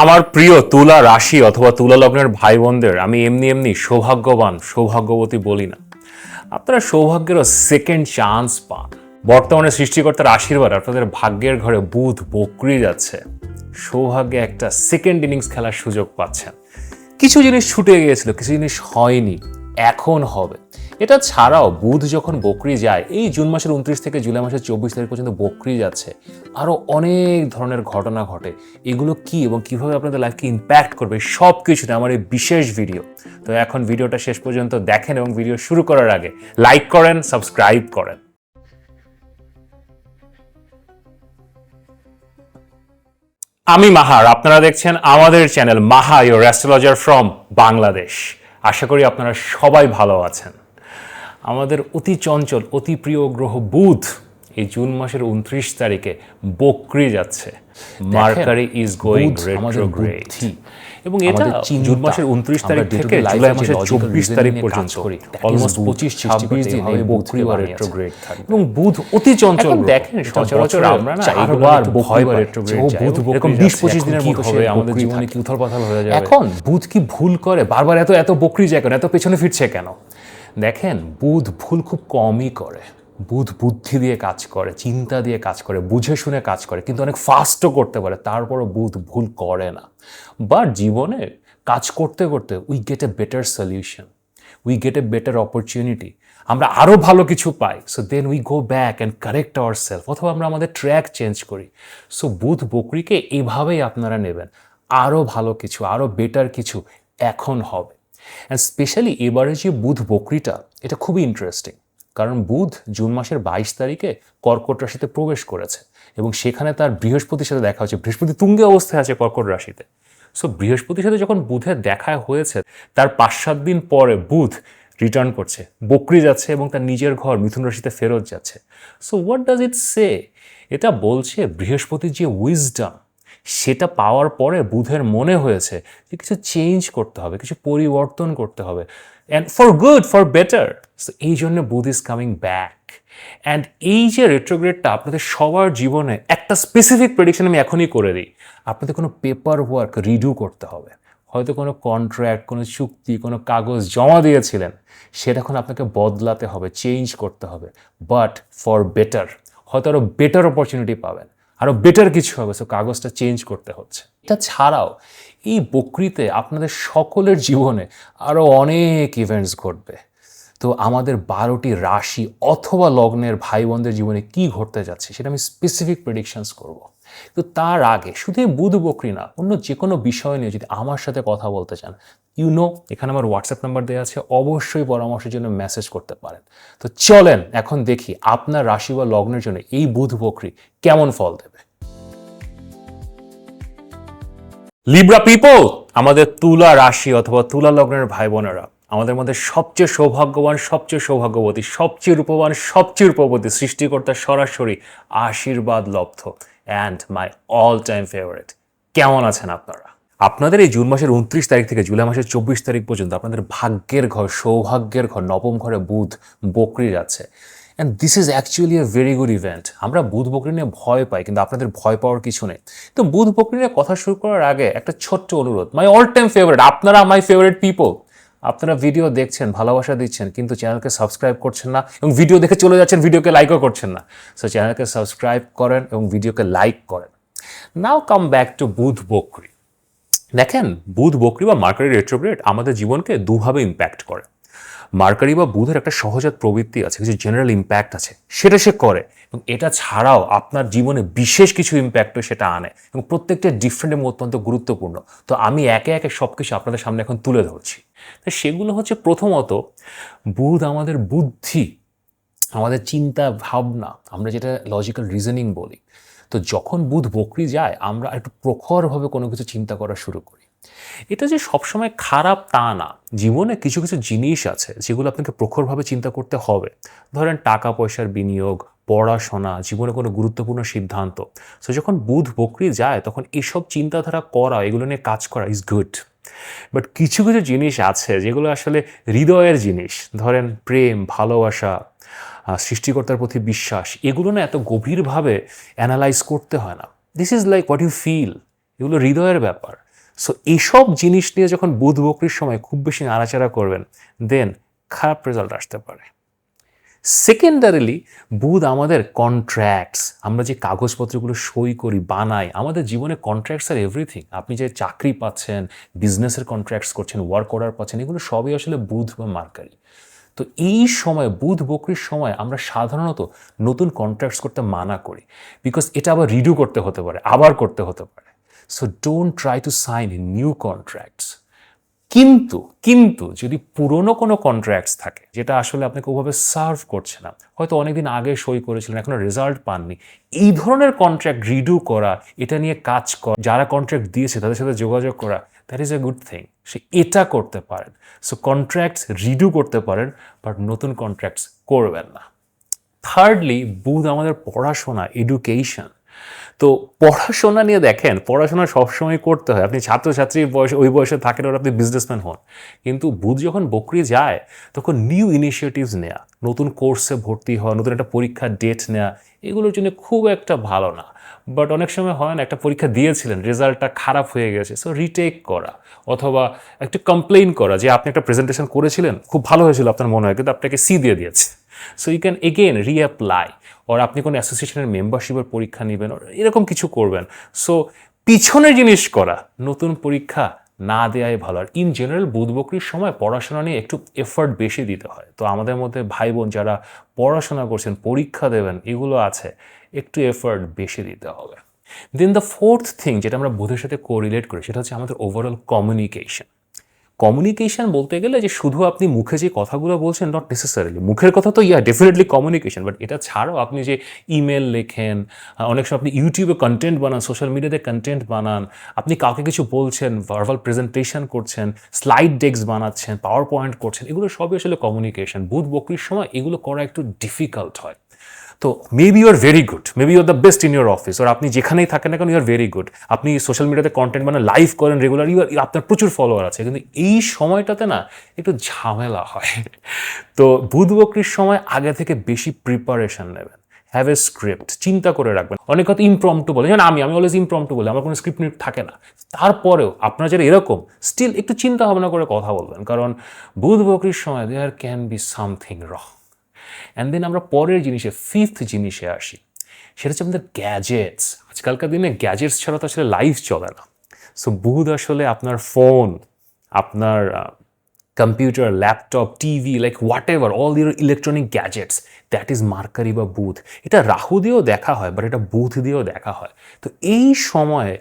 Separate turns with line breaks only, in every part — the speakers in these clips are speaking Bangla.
আমার প্রিয় তুলা রাশি অথবা তুলা লগ্নের ভাই বোনদের আমি এমনি সৌভাগ্যবান সৌভাগ্যবতী বলি না। আপনারা সৌভাগ্যেরও সেকেন্ড চান্স পান। বর্তমানে সৃষ্টিকর্তার আশীর্বাদ আপনাদের ভাগ্যের ঘরে বুধ বকরি যাচ্ছে। সৌভাগ্যে একটা সেকেন্ড ইনিংস খেলার সুযোগ পাচ্ছেন। কিছু জিনিস ছুটে গিয়েছিল, কিছু জিনিস হয়নি, এখন হবে। এটা ছাড়াও বুধ যখন বকরি যায়, এই জুন মাসের 29 থেকে জুলাই মাসের 24 তারিখ পর্যন্ত বকরি যাচ্ছে, আরও অনেক ধরনের ঘটনা ঘটে। এগুলো কি এবং কিভাবে আপনাদের লাইফকে ইম্প্যাক্ট করবে সব কিছুতে আমার এই বিশেষ ভিডিও। তো এখন ভিডিওটা শেষ পর্যন্ত দেখেন এবং ভিডিও শুরু করার আগে লাইক করেন, সাবস্ক্রাইব করেন। আমি মাহার, আপনারা দেখছেন আমাদের channel Maha your astrologer from Bangladesh. আশা করি আপনারা সবাই ভালো আছেন। আমাদের অতি চঞ্চল অতি প্রিয় গ্রহ বুধ এই জুন মাসের 29 তারিখে বকরি যাচ্ছে। মার্কারি ইজ গোয়িং রেট্রোগ্রেড এবং এটা জুন মাসের 29 তারিখ থেকে জুলাই মাসের 24 তারিখ পর্যন্ত অলমোস্ট 25-26 দিন এই বকরি বা রেট্রোগ্রেড থাকবে। এবং বুধ অতি চঞ্চল, দেখেন সচরাচর আমরা না চারবার ভয় পাই রেট্রোগ্রেড বুধ এরকম 20-25 দিনের মতো হবে আমাদের জীবনে কি উথাল-পাথাল হয়ে যাবে। এখন বুধ কি ভুল করে বারবার এত বকরি যায় কেন, এত পেছনে ফিরছে কেন? দেখেন, বুধ ভুল খুব কমই করে। বুধ বুদ্ধি দিয়ে কাজ করে, চিন্তা দিয়ে কাজ করে, বুঝে শুনে কাজ করে, কিন্তু অনেক ফাস্টও করতে পারে। তারপরও বুধ ভুল করে না। বাট জীবনে কাজ করতে করতে we get a better solution, we get a better opportunity. আমরা আরও ভালো কিছু পাই। So then we go back and correct our self, অথবা আমরা আমাদের ট্র্যাক চেঞ্জ করি। সো বুধ বকরিকে এভাবেই আপনারা নেবেন। আরও ভালো কিছু, আরও বেটার কিছু এখন হবে। অ্যান্ড স্পেশালি এবারে যে বুধ বকরিটা, এটা খুবই ইন্টারেস্টিং। কারণ বুধ জুন মাসের 22 তারিখে কর্কট রাশিতে প্রবেশ করেছে এবং সেখানে তার বৃহস্পতির সাথে দেখা হচ্ছে। বৃহস্পতি তুঙ্গে অবস্থায় আছে কর্কট রাশিতে। সো বৃহস্পতির সাথে যখন বুধের দেখা হয়েছে, তার 5-7 দিন পরে বুধ রিটার্ন করছে, বকরি যাচ্ছে এবং তার নিজের ঘর মিথুন রাশিতে ফেরত যাচ্ছে। সো হোয়াট ডাজ ইট সে? এটা বলছে বৃহস্পতির যে উইজডম, সেটা পাওয়ার পরে বুধের মনে হয়েছে যে কিছু চেঞ্জ করতে হবে, কিছু পরিবর্তন করতে হবে, and for good, for better. So এই জন্য বুধ ইজ কামিং ব্যাক। অ্যান্ড এই যে রেট্রোগ্রেডটা আপনাদের সবার জীবনে একটা স্পেসিফিক প্রেডিকশন আমি এখনই করে দিই। আপনাদের কোনো পেপার ওয়ার্ক রিডু করতে হবে। হয়তো কোনো কন্ট্রাক্ট, কোনো চুক্তি, কোনো কাগজ জমা দিয়েছিলেন, সেটা এখন আপনাকে বদলাতে হবে, চেঞ্জ করতে হবে, বাট ফর বেটার। হয়তো আরও বেটার অপরচুনিটি পাবেন, আরও বেটার কিছু হবে। সো কাগজটা চেঞ্জ করতে হচ্ছে। এটা ছাড়াও এই বকরিতে আপনাদের সকলের জীবনে আরও অনেক ইভেন্টস ঘটবে। তো আমাদের 12টি রাশি অথবা লগ্নের ভাই বোনদের জীবনে কি ঘটতে যাচ্ছে সেটা আমি স্পেসিফিক প্রেডিকশনস করব। তো তার আগে শুধু বুধ বকরি না, অন্য যে কোনো বিষয় নিয়ে যদি আমার সাথে কথা বলতে চান, এখানে আমার হোয়াটসঅ্যাপ নাম্বার দেওয়া আছে, অবশ্যই পরামর্শের জন্য মেসেজ করতে পারেন। তো চলেন এখন দেখি আপনার রাশি বা লগ্নের জন্য এই বুধ বকরি কেমন ফল দেবে। লিব্রা পিপল, আমাদের তুলা রাশি অথবা তুলা লগ্নের ভাই বোনেরা, আমাদের মধ্যে সবচেয়ে সৌভাগ্যবান, সবচেয়ে সৌভাগ্যবতী, সবচেয়ে রূপবান, সবচেয়ে রূপবতী সৃষ্টিকর্তার সরাসরি আশীর্বাদ লব্ধ and my all time favourite. কেমন আছেন আপনারা? আপনাদের এই জুন মাসের 29 তারিখ থেকে জুলাই মাসের 24 তারিখ পর্যন্ত আপনাদের ভাগ্যের ঘর, সৌভাগ্যের ঘর, নবম ঘরে বুধ বকরি যাচ্ছে। And this is actually a very good event. আমরা বুধ বকরি নিয়ে ভয় পাই, কিন্তু আপনাদের ভয় পাওয়ার কিছু নেই। তো বুধ বকরি নিয়ে কথা শুরু করার আগে একটা ছোট্ট অনুরোধ, মাই অল টাইম ফেভারিট, আপনারা মাই ফেভারিট পিপল, আপনারা ভিডিও দেখছেন, ভালোবাসা দিচ্ছেন, কিন্তু চ্যানেলকে সাবস্ক্রাইব করছেন না এবং ভিডিও দেখে চলে যাচ্ছেন, ভিডিওকে লাইকও করছেন না। সো চ্যানেলকে সাবস্ক্রাইব করেন এবং ভিডিওকে লাইক করেন। নাও কাম ব্যাক টু বুধ বকরি। দেখেন, বুধ বকরি বা মার্কারি রেট্রোগ্রেড আমাদের জীবনকে দুভাবে ইম্প্যাক্ট করে। মার্কারি বা বুধের একটা সহজাত প্রবৃত্তি আছে, কিছু জেনারেল ইম্প্যাক্ট আছে, সেটা সে করে। এবং এটা ছাড়াও আপনার জীবনে বিশেষ কিছু ইম্প্যাক্টও সেটা আনে এবং প্রত্যেকটা ডিফারেন্ট এবং অত্যন্ত গুরুত্বপূর্ণ। তো আমি একে একে সব কিছু আপনাদের সামনে এখন তুলে ধরছি। তো সেগুলো হচ্ছে, প্রথমত বুধ আমাদের বুদ্ধি, আমাদের চিন্তা ভাবনা, আমরা যেটা লজিক্যাল রিজনিং বলি। তো যখন বুধ বকরি যায়, আমরা একটু প্রখরভাবে কোনো কিছু চিন্তা করা শুরু করি। এটা যে সবসময় খারাপ তা না। জীবনে কিছু কিছু জিনিস আছে যেগুলো আপনাকে প্রখরভাবে চিন্তা করতে হবে। ধরেন টাকা পয়সার বিনিয়োগ, পড়াশোনা, জীবনে কোনো গুরুত্বপূর্ণ সিদ্ধান্ত। সো যখন বুধ বকরি যায়, তখন এসব চিন্তাধারা করা, এগুলো নিয়ে কাজ করা ইজ গুড। বাট কিছু কিছু জিনিস আছে যেগুলো আসলে হৃদয়ের জিনিস, ধরেন প্রেম, ভালোবাসা, সৃষ্টিকর্তার প্রতি বিশ্বাস, এগুলো না এত গভীরভাবে অ্যানালাইজ করতে হয় না। This is like what you feel, এগুলো হৃদয়ের ব্যাপার। সো এইসব জিনিস নিয়ে যখন বুধ বকরির সময় খুব বেশি নাড়াচাড়া করবেন, দেন খারাপ রেজাল্ট আসতে পারে। সেকেন্ডারিলি বুধ আমাদের কন্ট্রাক্টস, আমরা যে কাগজপত্রগুলো সই করি, বানাই, আমাদের জীবনে কন্ট্রাক্টস আর এভরিথিং। আপনি যে চাকরি পাচ্ছেন, বিজনেসের কন্ট্রাক্টস করছেন, ওয়ার্ক অর্ডার পাচ্ছেন, এগুলো সবই আসলে বুধ বা মার্কারি। তো এই সময় বুধ বকরির সময় আমরা সাধারণত নতুন কন্ট্রাক্টস করতে মানা করি, বিকজ এটা আবার রিডু করতে হতে পারে, আবার করতে হতে পারে। So don't try to sign in new contracts. কিন্তু কিন্তু যদি পুরনো কোনো কন্ট্রাক্টস থাকে যেটা আসলে আপনাকে ওভাবে সার্ভ করছে না, হয়তো অনেকদিন আগে সই করেছিলেন, এখনো রেজাল্ট পাননি, এই ধরনের কন্ট্রাক্ট রিডু করা, এটা নিয়ে কাজ করা, যারা কন্ট্রাক্ট দিয়েছে তাদের সাথে যোগাযোগ করা, that is a good thing. সে এটা করতে পারেন। সো কন্ট্রাক্টস রিডু করতে পারেন, বাট নতুন কন্ট্রাক্টস করবেন না। থার্ডলি, বুধ আমাদের পড়াশোনা, এডুকেশন। তো পড়াশোনা নিয়ে দেখেন, পড়াশোনা সবসময় করতে হয়। আপনি ছাত্রছাত্রীর বয়সে, ওই বয়সে থাকেন, ওর আপনি বিজনেসম্যান হন, কিন্তু বুধ যখন বকরি যায় তখন নিউ ইনিশিয়েটিভস নেওয়া, নতুন কোর্সে ভর্তি হওয়া, নতুন একটা পরীক্ষার ডেট নেওয়া, এগুলোর জন্য খুব একটা ভালো না। বাট অনেক সময় হয় না, একটা পরীক্ষা দিয়েছিলেন, রেজাল্টটা খারাপ হয়ে গেছে, সো রিটেক করা, অথবা একটু কমপ্লেইন করা যে আপনি একটা প্রেজেন্টেশন করেছিলেন, খুব ভালো হয়েছিল আপনার মনে হয়, কিন্তু আপনাকে সি দিয়ে দিয়েছে। So you can again reapply, or আপনি কোনো অ্যাসোসিয়েশনের মেম্বারশিপের পরীক্ষা নেবেন, এরকম কিছু করবেন। সো পিছনের জিনিস করা, নতুন পরীক্ষা না দেওয়াই ভালো। আর ইন জেনারেল বুধ বকরির সময় পড়াশোনা নিয়ে একটু এফর্ট বেশি দিতে হয়। তো আমাদের মধ্যে ভাই বোন যারা পড়াশোনা করছেন, পরীক্ষা দেবেন, এগুলো আছে, একটু এফর্ট বেশি দিতে হবে। দেন দ্য ফোর্থ থিং যেটা আমরা বুধের সাথে কোরিলেট করি, সেটা হচ্ছে আমাদের ওভারঅল কমিউনিকেশন। কমিউনিকেশন বলতে গেলে যে শুধু আপনি মুখে যে কথাগুলো বলছেন, নট নেসেসারিলি। মুখের কথা তো ডেফিনেটলি কমিউনিকেশন, বাট এটা ছাড়াও আপনি যে ইমেল লেখেন, অনেক সময় আপনি ইউটিউবে কন্টেন্ট বানান, সোশ্যাল মিডিয়াতে কন্টেন্ট বানান, আপনি কাউকে কিছু বলছেন, ভার্বাল প্রেজেন্টেশন করছেন, স্লাইড ডেক্স বানাচ্ছেন, পাওয়ার পয়েন্ট করছেন, এগুলো সবই আসলে কমিউনিকেশন। বুধ বকরির সময় এগুলো করা একটু ডিফিকাল্ট হয়। তো maybe you are very good, maybe you are the best in your office, আর আপনি যেখানেই থাকেন না কেন, ইউ আর ভেরি গুড, আপনি সোশ্যাল মিডিয়াতে কন্টেন্ট বানান, লাইভ করেন রেগুলার, আপনার প্রচুর ফলোয়ার আছে, কিন্তু এই সময়টাতে না একটু ঝামেলা হয়। তো বুধ বকরির সময় আগে থেকে বেশি প্রিপারেশন নেবেন, হ্যাভ এ স্ক্রিপ্ট, চিন্তা করে রাখবেন। অনেক কথা ইমপ্রম্পটু বলে, যেমন আমি অলওয়েজ ইমপ্রম্পটু বলি, আমার কোনো স্ক্রিপ্ট থাকে না। তারপরেও আপনার যারা এরকম, স্টিল একটু চিন্তা ভাবনা করে কথা বলবেন, কারণ বুধ বকরির সময় there can be something wrong. And then আমরা পরের জিনিসে, ফিফথ জিনিসে আসি, সেটা হচ্ছে আমাদের গ্যাজেটস। আজকালকার দিনে গ্যাজেটস ছাড়া তো আসলে লাইফ চলে না। সো বুধ আসলে আপনার ফোন, আপনার computer, laptop, TV, like what ever, all your electronic gadgets, that is mercury বা বুধ। এটা রাহু দিয়েও দেখা হয়, বাট এটা বুধ দিয়েও দেখা হয়। তো এই সময়ে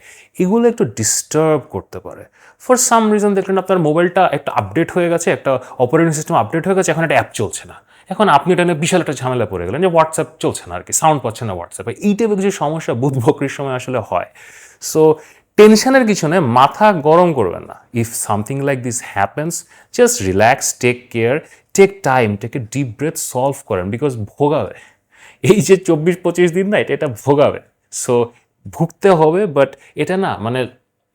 এগুলো একটু ডিস্টার্ব করতে পারে। ফর সাম রিজন দেখলেন আপনার মোবাইলটা একটা আপডেট হয়ে গেছে, একটা অপারেটিং সিস্টেম আপডেট হয়ে গেছে, এখন একটা অ্যাপ চলছে না, এখন আপনি এটা নিয়ে বিশাল একটা ঝামেলা পড়ে গেলেন যে হোয়াটসঅ্যাপ চলছে না, আর কি সাউন্ড পাচ্ছে না হোয়াটসঅ্যাপে। এই টাইপের কিছু সমস্যা বুধ বকরির সময় আসলে হয়। সো টেনশনের কিছু নেই, মাথা গরম করবেন না। If something like this happens, just relax, take care, take time, take a deep breath, solve করেন, বিকজ ভোগাবে এই যে 24-25 দিন না, এটা ভোগাবে। সো ভুগতে হবে, বাট এটা না মানে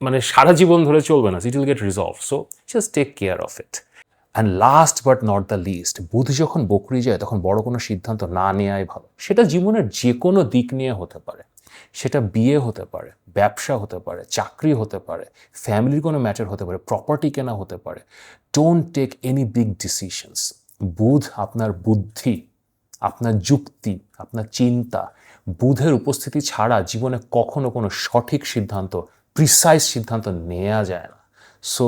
মানে সারা জীবন ধরে চলবে না, it will get resolve. So just take care of it. And last but not the least, বুধ যখন বকরি যায় তখন বড় কোনো সিদ্ধান্ত না নেওয়াই ভালো। সেটা জীবনের যে কোনো দিক নিয়ে হতে পারে, সেটা বিয়ে হতে পারে, ব্যবসা হতে পারে, চাকরি হতে পারে, ফ্যামিলির কোনো ম্যাটার হতে পারে, প্রপার্টি কেনা হতে পারে। Don't take any big decisions. বুধ আপনার বুদ্ধি, আপনার যুক্তি, আপনার চিন্তা, বুধের উপস্থিতি ছাড়া জীবনে কখনো কোনো সঠিক সিদ্ধান্ত, প্রিসাইজ সিদ্ধান্ত নেওয়া যায় না। সো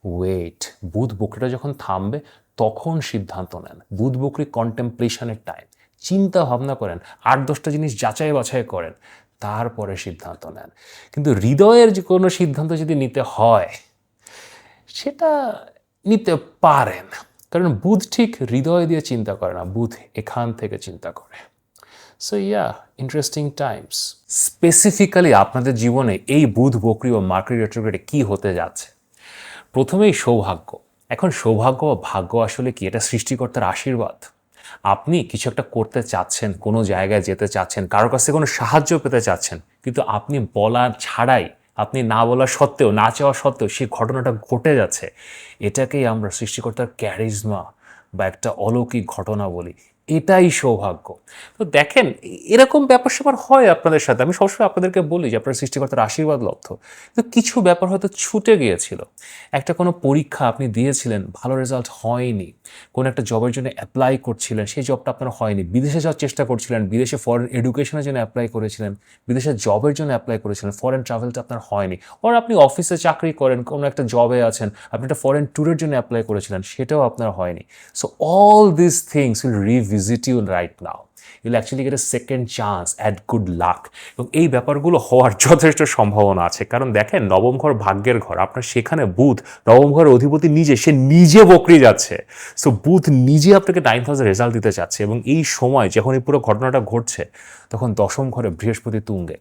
ওয়েট, বুধ বকরিটা যখন থামবে তখন সিদ্ধান্ত নেন। বুধ বকরি কন্টেম্পলেশনের টাইম, চিন্তা ভাবনা করেন, 8-10টা জিনিস যাচাই বাছাই করেন, তারপরে সিদ্ধান্ত নেন। কিন্তু হৃদয়ের যে কোনো সিদ্ধান্ত যদি নিতে হয়, সেটা নিতে পারেন, কারণ বুধ ঠিক হৃদয় দিয়ে চিন্তা করে না, বুধ এখান থেকে চিন্তা করে। So interesting Times. স্পেসিফিক্যালি আপনাদের জীবনে এই বুধ বকরি ও মার্কারি রেট্রোগ্রেডে কি হতে যাচ্ছে? প্রথমেই সৌভাগ্য। এখন সৌভাগ্য বা ভাগ্য আসলে কি? এটা সৃষ্টিকর্তার আশীর্বাদ। আপনি কিছু একটা করতে চাচ্ছেন, কোনো জায়গায় যেতে চাচ্ছেন, কারোর কাছ থেকে কোনো সাহায্য পেতে চাচ্ছেন, কিন্তু আপনি বলা ছাড়াই, আপনি না বলা সত্ত্বেও, না চাওয়া সত্ত্বেও সেই ঘটনাটা ঘটে যাচ্ছে। এটাকেই আমরা সৃষ্টিকর্তার ক্যারিজমা বা একটা অলৌকিক ঘটনা বলি। এটাই সৌভাগ্য। তো দেখেন এরকম ব্যাপার স্যাপার হয় আপনাদের সাথে। আমি সবসময় আপনাদেরকে বলি যে আপনার সৃষ্টিকর্তার আশীর্বাদ লব্ধ। তো কিছু ব্যাপার হয়তো ছুটে গিয়েছিল। একটা কোনো পরীক্ষা আপনি দিয়েছিলেন, ভালো রেজাল্ট হয়নি। কোনো একটা জবের জন্য অ্যাপ্লাই করছিলেন, সেই জবটা আপনার হয়নি। বিদেশে যাওয়ার চেষ্টা করছিলেন, বিদেশে ফরেন এডুকেশনের জন্য অ্যাপ্লাই করেছিলেন, বিদেশে জবের জন্য অ্যাপ্লাই করেছিলেন, ফরেন ট্রাভেলটা আপনার হয়নি। ওর আপনি অফিসে চাকরি করেন, কোনো একটা জবে আছেন, আপনি একটা ফরেন ট্যুরের জন্য অ্যাপ্লাই করেছিলেন, সেটাও আপনার হয়নি। So all this things will revisit you right now. You'll actually get a second chance at good luck. এবং এই ব্যাপারগুলো হওয়ার যথেষ্ট সম্ভাবনা আছে, কারণ দেখেন নবম ঘর ভাগ্যের ঘর, আপনার সেখানে বুধ, নবম ঘরের অধিপতি নিজে, সে নিজে বকরি যাচ্ছে। সো বুধ নিজে আপনাকে 9,000 রেজাল্ট দিতে চাচ্ছে। এবং এই সময় যখন এই পুরো ঘটনাটা ঘটছে তখন দশম ঘরে বৃহস্পতি তুঙ্গে।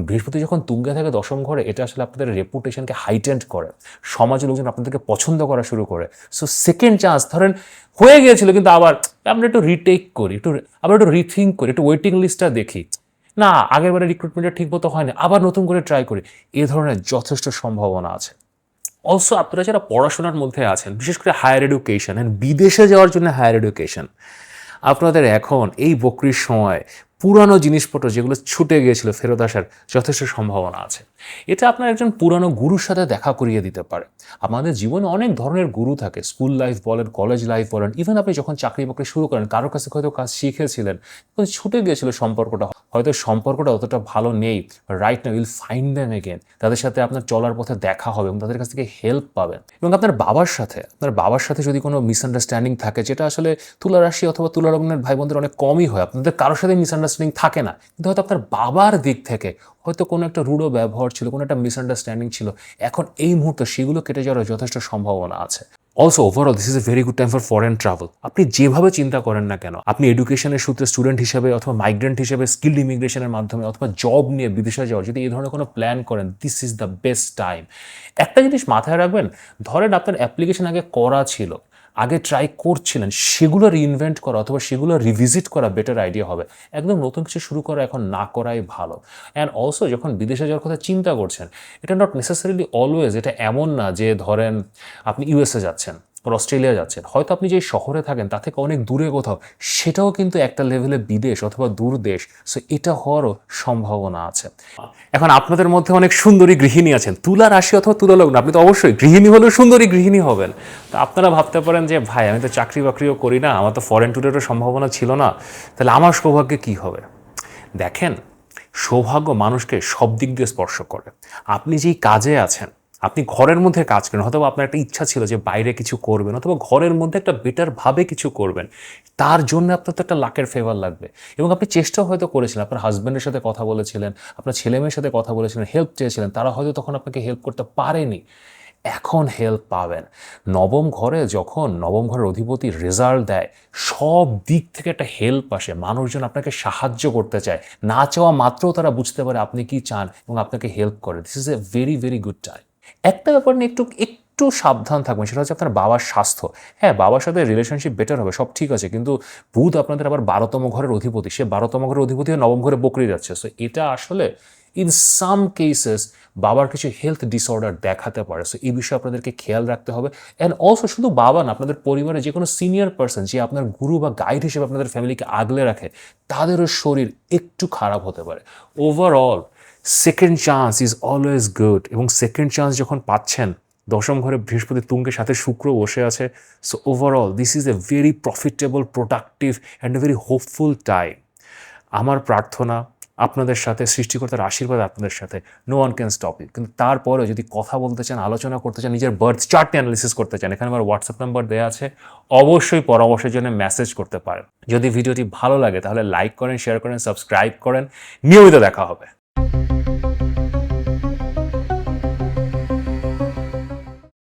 বৃহস্পতি যখন তুঙ্গে থাকে দশম ঘরে, এটা আসলে আপনাদের রেপুটেশনকে হাইটেন্ড করে, সমাজের লোকজন আপনাদেরকে পছন্দ করা শুরু করে। সো সেকেন্ড চান্স ধরেন হয়ে গিয়েছিল, কিন্তু আবার আমরা একটু রিটেক করি, আবার একটু রিথিঙ্ক করি, একটু ওয়েটিং লিস্টটা দেখি, না আগের বারে রিক্রুটমেন্টটা ঠিক মতো হয়নি, আবার নতুন করে ট্রাই করি। এ ধরনের যথেষ্ট সম্ভাবনা আছে। অলসো আপনারা যারা পড়াশোনার মধ্যে আছেন, বিশেষ করে হায়ার এডুকেশন অ্যান্ড বিদেশে যাওয়ার জন্য হায়ার এডুকেশন, আপনাদের এখন এই বকরির সময় পুরানো জিনিসপত্র যেগুলো ছুটে গিয়েছিল ফেরত আসার যথেষ্ট সম্ভাবনা আছে। এটা আপনার একজন পুরানো গুরুর সাথে দেখা করিয়ে দিতে পারে। আমাদের জীবনে অনেক ধরনের গুরু থাকে, স্কুল লাইফ বলেন, কলেজ লাইফ বলেন, ইভেন আপনি যখন চাকরি বাকরি শুরু করেন কারোর কাছে হয়তো কাজ শিখেছিলেন, কিন্তু ছুটে গিয়েছিল সম্পর্কটা, হয়তো সম্পর্কটা অতটা ভালো নেই। Right now will find them again. তাদের সাথে আপনার চলার পথে দেখা হবে এবং তাদের কাছ থেকে হেল্প পাবেন। এবং আপনার বাবার সাথে যদি কোনো মিসআন্ডারস্ট্যান্ডিং থাকে, যেটা আসলে তুলা রাশি অথবা তুলা লগ্নের ভাই বোনদের অনেক কমই হয়, আপনাদের কারোর সাথে মিসআন্ডারস্ট্যান্ডিং থাকে না, কিন্তু হয়তো আপনার বাবার দিক থেকে হয়তো কোনো একটা রূঢ় ব্যবহার ছিল, কোনো একটা মিসআন্ডারস্ট্যান্ডিং ছিল, এখন এই মুহূর্তে সেগুলো কেটে যাওয়ার যথেষ্ট সম্ভাবনা আছে। Also overall this is a very good time for foreign travel. আপনি যেভাবে চিন্তা করেন না কেন, আপনি এডুকেশনের সূত্রে স্টুডেন্ট হিসেবে অথবা মাইগ্রেন্ট হিসেবে স্কিল্ড ইমিগ্রেশনের মাধ্যমে অথবা জব নিয়ে বিদেশে যাওয়ার, যদি এই ধরনের কোনো প্ল্যান করেন, this is the best time. একটা জিনিস মাথায় রাখবেন, ধরেন আপনার অ্যাপ্লিকেশন আগে করা ছিল, আগে ট্রাই করছিলেন, সেগুলো রিইনভেন্ট করা অথবা সেগুলো রিভিজিট করা বেটার আইডিয়া হবে। একদম নতুন কিছু শুরু করা এখন না করাই ভালো। অ্যান্ড অলসো যখন বিদেশে যাওয়ার কথা চিন্তা করছেন, এটা নট নেসেসারিলি অলওয়েজ, এটা এমন না যে ধরেন আপনি ইউএসএ যাচ্ছেন, অস্ট্রেলিয়া যাচ্ছেন, হয়তো আপনি যে শহরে থাকেন তা থেকে অনেক দূরে কোথাও, সেটাও কিন্তু একটা লেভেলে বিদেশ অথবা দূর দেশ। সো এটা হওয়ারও সম্ভাবনা আছে। এখন আপনাদের মধ্যে অনেক সুন্দরী গৃহিণী আছেন, তুলা রাশি অথবা তুলা লগ্ন, আপনি তো অবশ্যই গৃহিণী হলেও সুন্দরী গৃহিণী হবেন। তো আপনারা ভাবতে পারেন যে ভাই আমি তো চাকরি বাকরিও করি না, আমার তো ফরেন ট্যুরেরও সম্ভাবনা ছিল না, তাহলে আমার সৌভাগ্যে কী হবে? দেখেন, সৌভাগ্য মানুষকে সব দিক দিয়ে স্পর্শ করে। আপনি যেই কাজে আছেন, আপনি ঘরের মধ্যে কাজ করেন, অথবা আপনার একটা ইচ্ছা ছিল যে বাইরে কিছু করবেন অথবা ঘরের মধ্যে একটা বেটারভাবে কিছু করবেন, তার জন্য আপনার তো একটা লাকের ফেভার লাগবে। এবং আপনি চেষ্টাও হয়তো করেছিলেন, আপনার হাজব্যান্ডের সাথে কথা বলেছিলেন, আপনার ছেলেমেয়ের সাথে কথা বলেছিলেন, হেল্প চেয়েছিলেন, তারা হয়তো তখন আপনাকে হেল্প করতে পারেনি, এখন হেল্প পাবেন। নবম ঘরে যখন নবম ঘরের অধিপতি রেজাল্ট দেয়, সব দিক থেকে একটা হেল্প আসে, মানুষজন আপনাকে সাহায্য করতে চায়, না চাওয়া মাত্রও তারা বুঝতে পারে আপনি কি চান এবং আপনাকে হেল্প করে। This is a very very good time. একটা ব্যাপার নিয়ে একটু সাবধান থাকবেন, সেটা হচ্ছে আপনার বাবার স্বাস্থ্য। হ্যাঁ, বাবার সাথে রিলেশনশিপ বেটার হবে, সব ঠিক আছে, কিন্তু বুধ আপনাদের আবার 12তম ঘরের অধিপতি, সে 12তম ঘরের অধিপতি হয়ে নবম ঘরে বকরি যাচ্ছে। সো এটা আসলে ইন সাম কেসেস বাবার কিছু হেলথ ডিসঅর্ডার দেখাতে পারে। সো এই বিষয়ে আপনাদেরকে খেয়াল রাখতে হবে। অ্যান্ড অলসো শুধু বাবা না, আপনাদের পরিবারে যে কোনো সিনিয়র পার্সন, যে আপনার গুরু বা গাইড হিসেবে আপনাদের ফ্যামিলিকে আগলে রাখে, তাদেরও শরীর একটু খারাপ হতে পারে। Overall second chance is always good. এবং সেকেন্ড চান্স যখন পাচ্ছেন, দশম ঘরে বৃহস্পতি তুঙ্গের সাথে শুক্র বসে আছে, so overall this is a very profitable, productive and a very hopeful time. আমার প্রার্থনা আপনাদের সাথে, সৃষ্টিকর্তার আশীর্বাদ আপনাদের সাথে, no one can stop it. কিন্তু তারপরেও যদি কথা বলতে চান, আলোচনা করতে চান, নিজের বার্থ চার্টটি অ্যানালিসিস করতে চান, এখানে আমার হোয়াটসঅ্যাপ নাম্বার দেওয়া আছে, অবশ্যই পরামর্শের জন্য মেসেজ করতে পারেন। যদি ভিডিওটি ভালো লাগে তাহলে লাইক করেন, শেয়ার করেন, সাবস্ক্রাইব করেন। নিয়মিত দেখা হবে।